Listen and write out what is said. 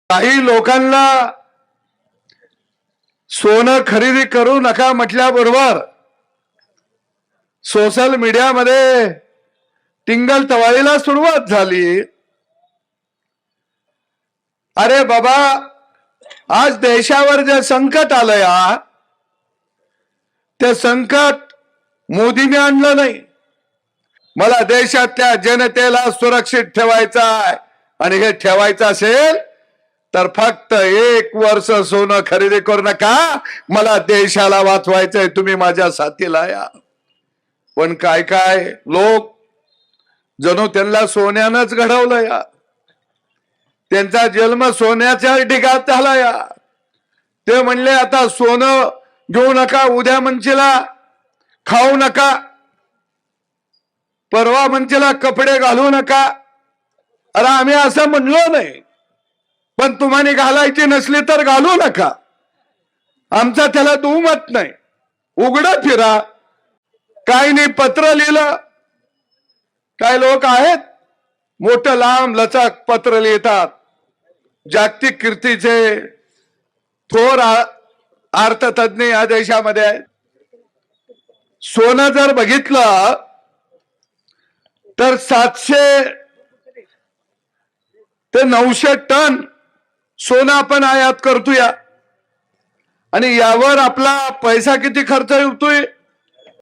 काही लोकांना सोनं खरेदी करू नका म्हटल्याबरोबर सोशल मीडियामध्ये टिंगल तवाळीला सुरुवात झाली। अरे बाबा, आज देशावर जे संकट आलंय ते संकट मोदीने आणलं नाही। मला देशातल्या जनतेला सुरक्षित ठेवायचं आहे आणि हे ठेवायचं असेल तर फक्त 1 वर्ष सोनं खरेदी करू नका, मला देशाला वाचवायचंय, तुम्ही माझ्या साथीला या। पण काय काय लोक जणू त्यांना सोन्यानंच घडवलं या, त्यांचा जन्म सोन्याच्या ढिगात झाला या। ते म्हणले आता सोनं घेऊ नका, उद्या म्हणचेला खाऊ नका, परवा म्हणचेला कपडे घालू नका। अरे आम्ही असं म्हणलो नाही, पण तुम्हाला घालायची नसली तर घालू नका, आमचा त्याला दुमत नाही। उघडं फिरा, काही नाही पत्र लिहिलं, काय लोक आहेत मोठं लांब लचक पत्र लिहितात, जागतिक कीर्तीचे थोर अर्थतज्ञ या देशामध्ये आहेत। सोनं जर बघितलं तर 700 ते 900 टन सोनं आपण आयात करतोय आणि यावर आपला पैसा किती खर्च होतोय?